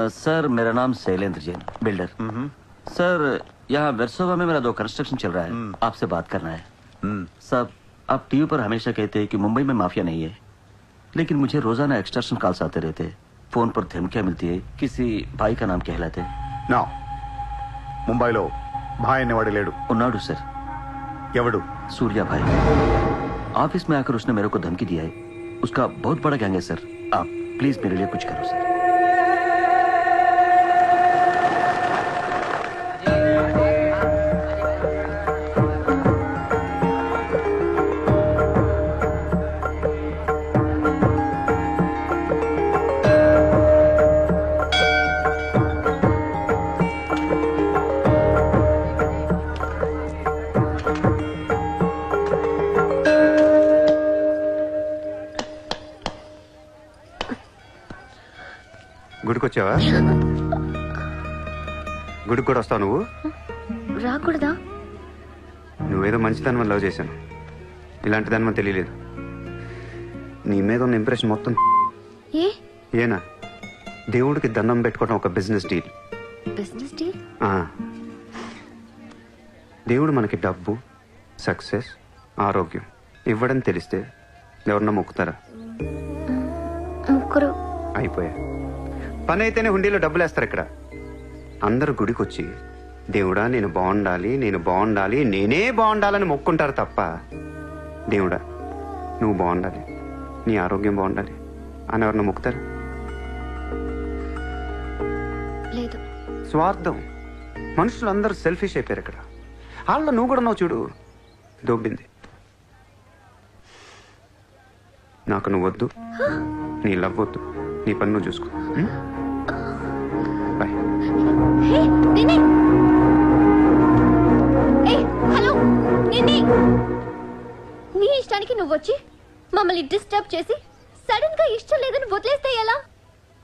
Sir मेरा नाम Shailendra Jain, builder. Sir यहाँ वेरसोवा में मेरा 2 कंस्ट्रक्शन चल रहा है, आपसे बात करना है। साहब आप टीवी पर हमेशा कहते हैं कि मुंबई में माफिया नहीं है, लेकिन मुझे रोजाना एक्सटॉर्शन कॉल्स आते रहते हैं, फोन पर धमकियां मिलती है, किसी भाई का नाम कहलाते ना ముంబైలో భాయ్ అనేవాడు లేడు ఉన్నాడు सर। ఎవడు सूर्या भाई। ऑफिस में आकर उसने मेरे को धमकी दिया है, उसका बहुत बड़ा गैंग है सर। आप प्लीज मेरे लिए कुछ करो सर। గుడికి వచ్చావా? గుడికి కూడా వస్తావు నువ్వు? రాకూడదా? నువ్వేదో మంచిదాని వల్ల లవ్ చేశాను, ఇలాంటి దాని వల్ల తెలియలేదు. నీ మీద ఉన్న ఇంప్రెషన్ మొత్తం ఏనా దేవుడికి దండం పెట్టుకోవడం ఒక బిజినెస్ డీల్. Business deal? దేవుడు మనకి డబ్బు, సక్సెస్, ఆరోగ్యం ఇవ్వడం తెలిస్తే ఎవరన్నా మొక్కుతారా? ముగ్గురు అయిపోయా. పని అయితేనే హుండీలో డబ్బులు వేస్తారు. ఇక్కడ అందరు గుడికి వచ్చి దేవుడా నేను బాగుండాలి, నేను బాగుండాలి, నేనే బాగుండాలని మొక్కుంటారు తప్ప దేవుడా నువ్వు బాగుండాలి, నీ ఆరోగ్యం బాగుండాలి అని ఎవరన్నా మొక్కుతారు? లేదు. స్వార్థం. మనుషులందరూ సెల్ఫిష్ అయిపోయారు ఇక్కడ. వాళ్ళ నువ్వు కూడా నువ్వు చూడు, దొబ్బింది. నాకు నువ్వు వద్దు, నీ లవ్ వద్దు, నీ పని నువ్వు చూసుకో. బాయ్. హలో నిన్ని, నీ ఇష్టానికి నువ్వు వచ్చి మమ్మల్ని డిస్టర్బ్ చేసి సడన్ గా ఇష్టం లేదని వదిలేస్తే ఎలా?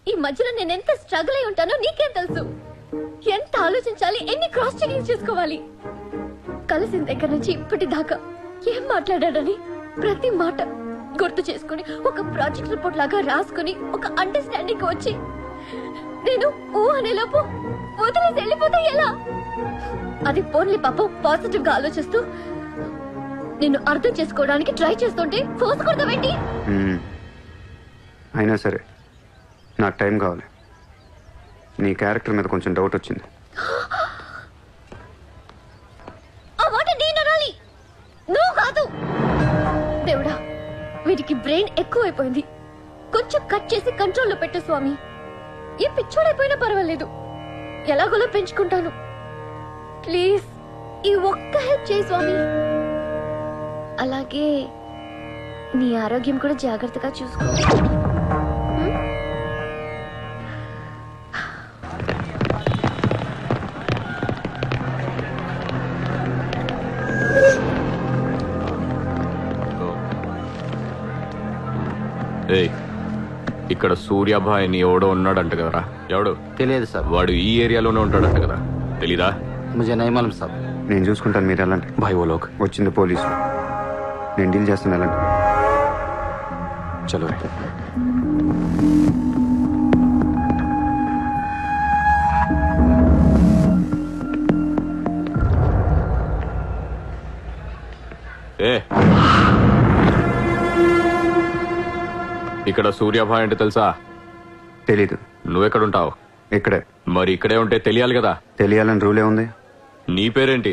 ఈ మధ్యలో నేను ఎంత స్ట్రగుల్ అయి ఉంటానో నీకేం తెలుసు? ఎంత ఆలోచించాలి, ఎన్ని క్రాస్ చెకింగ్ చేసుకోవాలి. కలిసిన దగ్గర నుంచి ఇప్పటిదాకా ఏం మాట్లాడాడని ప్రతి మాట గుర్తు చేసుకుని ఒక ప్రాజెక్ట్ రిపోర్ట్ లాగా రాసుకుని ఒక అండర్స్టాండింగ్ వచ్చి నేను ఓ అనేలోపు వదిలేసి వెళ్ళిపోతే ఎలా? అది పోన్లీ పాపం పాజిటివ్ గా ఆలోచిస్తూ నేను అర్థం చేసుకోవడానికి ట్రై చేస్తుంటే ఫోర్స్ కొడతావేంటి? అయినా సరే నాకు టైం కావాలి. నీ క్యారెక్టర్ మీద కొంచెం డౌట్ వచ్చింది. ఆ మాట నేను అనాలి, నువ్వు కాదు. దేవుడా, వీటికి బ్రెయిన్ ఎక్కువైపోయింది, కొంచెం కట్ చేసి కంట్రోల్లో పెట్టు స్వామి. ఏ పిచ్చోడైపోయినా పర్వాలేదు, ఎలాగోలా పెంచుకుంటాను. ప్లీజ్ ఈ ఒక్క హెల్ప్ చేయి స్వామి. అలాగే నీ ఆరోగ్యం కూడా జాగ్రత్తగా చూసుకో. ఇక్కడ సూర్యాభాయ్ నీ ఎవడో ఉన్నాడంట కదరా? ఎవడు? తెలియదు సార్। వాడు ఈ ఏరియాలోనే ఉంటాడంట కదా, తెలీదా? मुझे नहीं मालूम साहब। నేను చూసుకుంటాను, మీరు వెళ్ళండి. భాయ్ ఓ లోగ్ వచ్చింది పోలీసులు, నేను డీల్ చేస్తాను, వెళ్ళండి. చలో రే. ఇక్కడ సూర్యాభాయ్ అంటే తెలుసా? తెలీదు. నువ్వెక్కడుంటావు? ఇక్కడే. మరి ఇక్కడే ఉంటే తెలియాలి కదా. తెలియాలని రూలే ఉంది. నీ పేరేంటి?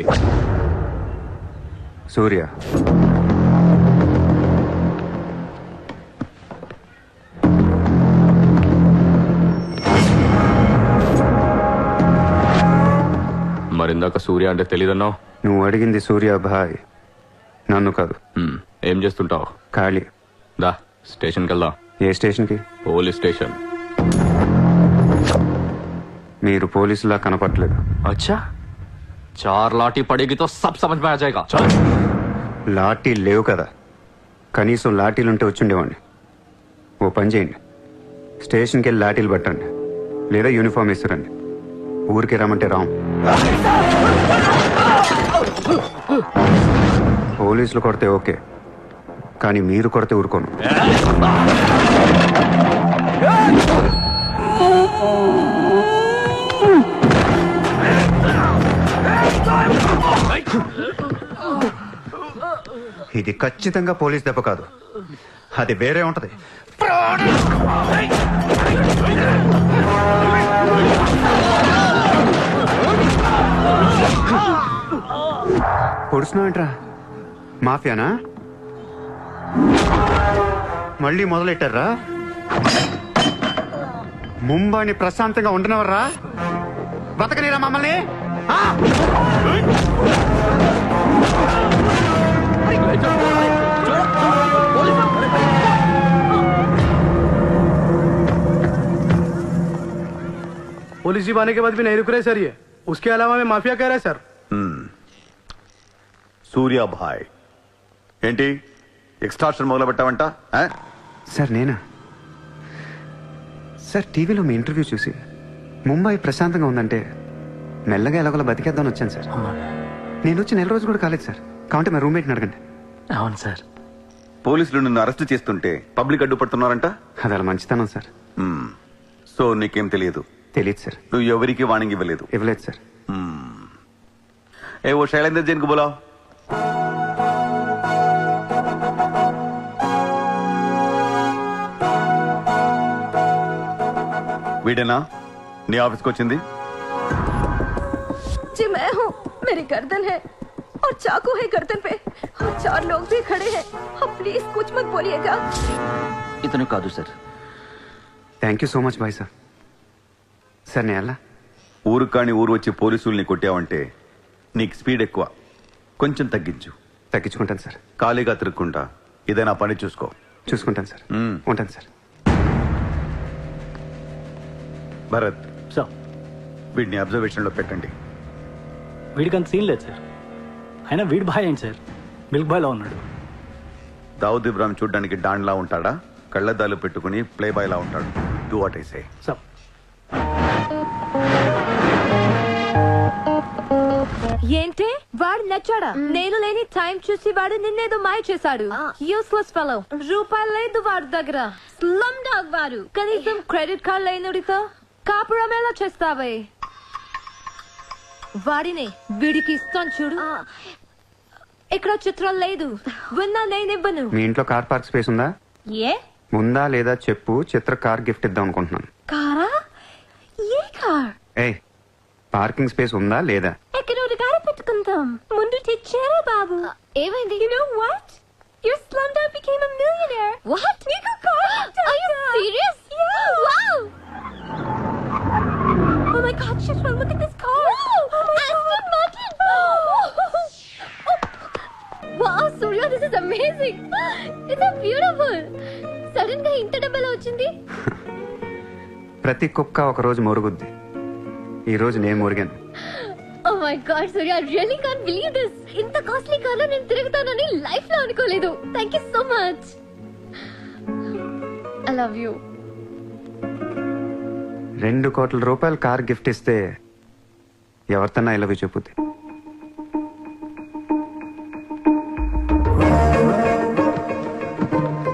సూర్య. మరిందాక సూర్య అంటే తెలీదన్నావు. నువ్వు అడిగింది సూర్యాభాయ్, నన్ను కాదు. ఏం చేస్తుంటావు? ఖాళీ. దా స్టేషన్కి వెళ్దాం. ఏ స్టేషన్కి? Police station. మీరు పోలీసులా కనపట్లేదు. అచ్చా, 4 లాఠీ పడేగి తో సబ్ సమజ్ మే ఆ జాయేగా. చల్. లాఠీ లేవు కదా, కనీసం లాఠీలుంటే వచ్చుండేవాడిని. ఓ పని చేయండి, స్టేషన్కి వెళ్ళి లాఠీలు పట్టండి, లేదా యూనిఫామ్ ఇస్తారండి. ఊరికి రమ్మంటే రాం. పోలీసులు కొడితే ఓకే, కానీ మీరు కొడితే ఊరుకోను. ఇది ఖచ్చితంగా పోలీస్ దెబ్బ కాదు, అది వేరే ఉంటది. పొడుస్తున్నావేంట్రా? మాఫియానా? మళ్ళీ మొదలెట్టారా? ముంబైని ప్రశాంతంగా ఉండనవర్రా? బతకనేరా మమ్మల్ని? पुलिस जीप आने के बाद भी नहीं रुक रहे सर ये. उसके अलावा मैं माफिया कह रहा है सर. సూర్యాభాయ్ ఏంటి ఎక్స్ట్రాక్షన్ మొదలు పెట్టావంట? సార్ నేనా? సార్ టీవీలో మీ ఇంటర్వ్యూ చూసి ముంబై ప్రశాంతంగా ఉందంటే మెల్లగా ఎలాగోలా బతికేద్దామని వచ్చాను సార్. నేను వచ్చి 1 రోజు కూడా కాలేదు సార్. కాబట్టి మా రూమ్మేట్ని అడగండి. అవును సార్. పోలీసులు నిన్ను అరెస్ట్ చేస్తుంటే పబ్లిక్ అడ్డుపడుతున్నారంట. అది అలా మంచితనం సార్. సో నీకేం తెలియదు? తెలియదు సార్. నువ్వు ఎవరికి వార్నింగ్ ఇవ్వలేదు? ఇవ్వలేదు సార్. ఏ ఓ శైలేందర్ జైన్ కు బోలావ్. వీడేనా నీ ఆఫీస్కి వచ్చింది? जी मैं हूँ. मेरी गर्दन है और चाकू है गर्दन पे और 4 लोग भी खड़े हैं. अब प्लीज कुछ मत बोलिएगा. ఇతను కాదు sir. Thank you so much bye sir. Sir నేను ఎలా? ఊరు కాని ఊరు వచ్చి పోలీసుల్ని కొట్టావంటే నీకు స్పీడ్ ఎక్కువ, కొంచెం తగ్గించు. తగ్గించుకుంటాను సార్. ఖాళీగా తిరుక్కుంటా ఏదైనా పని చూసుకో. చూసుకుంటాను సార్. ఉంటాను సార్. భరత్ సార్ వీడిని అబ్జర్వేషన్ లో పెట్టండి. వీడికి అంత సీన్ లేదు సార్. అయినా వీడి బాయ్ ఏంటి సార్? మిల్క్ బాయ్ లా ఉన్నాడు. దావుద్ ఇబ్రాహిం చూడ్డానికి డాన్ లా ఉంటాడా? కళ్ళద్దాలు పెట్టుకుని ప్లే బాయ్ లా ఉంటాడు. Do what I say. Sir ఏంటి వాడు నచ్చాడా? నేను లేని టైం చూసి వాడు నిన్నేదో మాయ చేశాడు. Useless fellow. రూపాయలు లేదు వాడి దగ్గర. స్లమ్ డాగ్ వాడు. కనీసం క్రెడిట్ కార్డ్ లేనుడితో కాపురం ఎలా చేస్తావే? వాడినే వీడికి ఇస్తాను చూడు. ఇక్కడ చిత్రం లేదు. విన్నా నేనివ్వను. మీ ఇంట్లో కార్ పార్క్ స్పేస్ ఉందా? ఏ ఉందా లేదా చెప్పు. చిత్ర కార్ గిఫ్ట్ ఇద్దాం అనుకుంటున్నాను. కారా? ఏ కార్? ఏయ్, పార్కింగ్ స్పేస్ ఉందా లేదా? ఎక్కడోడు కారు పెట్టుకుందాం. ముందు తెచ్చారా బాబు? ఏమైంది? You know what? Your slumdog became a millionaire. What? నీకు car? Are you serious? Yeah. Wow. Oh my God, Shishma, look at this car. Aston Martin. Wow, Surya, this is amazing. It's so beautiful. Sudden గా ఇంత డబ్బులు వచ్చింది. ప్రతి కుక్క ఒక రోజు మొరుగుద్ది. ఈ రోజు నేను మురిగాను. Oh my God, Surya, I really can't believe this. ఇంత కాస్ట్లీ కార్లో నేను తిరుగుతానని లైఫ్ లో అనుకోలేదు. Thank you so much. I love you. 2 కోట్ల రూపాయలు కార్ గిఫ్ట్ ఇస్తే ఎవరితోనా ఇలా చెప్పుద్ది.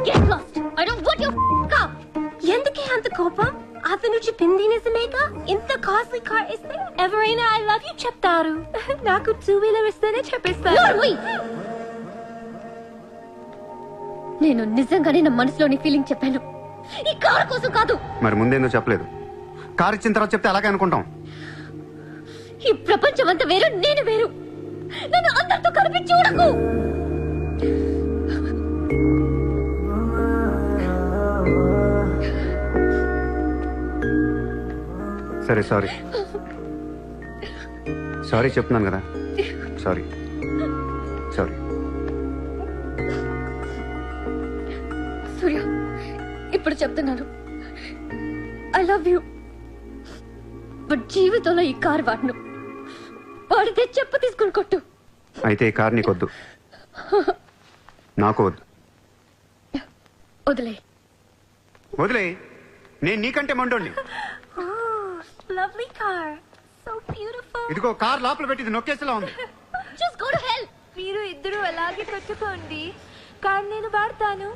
Get lost. I don't want your car. ఎందుకే అంత కోపం? అతను చెప్పింది నిజమేగా? ఇంత కాస్ట్లీ కార్ ఇస్తే ఎవరైనా ఐ లవ్ యూ చెప్తారు. నాకు 2 వీలర్ ఇస్తేనే చెప్పేస్తాను. నేను నిజంగానే నా మనసులోని ఫీలింగ్ చెప్పాను. ఈ కార్ కోసం కాదు. మరి ముందేందో చెప్పలేదు? కార్ ఇచ్చిన తర్వాత చెప్తే అలాగే అనుకుంటాం. ఈ ప్రపంచం అంతా వేరు, నేను వేరు. నన్ను అందరితో కలిపి చూడకు. సరే సారీ. సారీ చెప్తున్నాను కదా. Sorry sorry. సూర్య, ఇప్పుడు చెప్తున్నాను. I love you. బట్ జీవితంలో ఈ కార్ వాడను. వాడితే చెప్పు తీసుకుని కొట్టు. అయితే ఈ కార్ నీకొద్దు, నాకు వద్దు. వదిలే. వదిలే. నేను నీకంటే మండోండి. Lovely car. So beautiful. ఇదిగో కార్ లోపల పెట్టింది నొక్కేసేలా ఉంది. Just go to hell. మీరు ఇద్దరు అలాగే పెట్టుకోండి. కార్ నేను వాడతాను.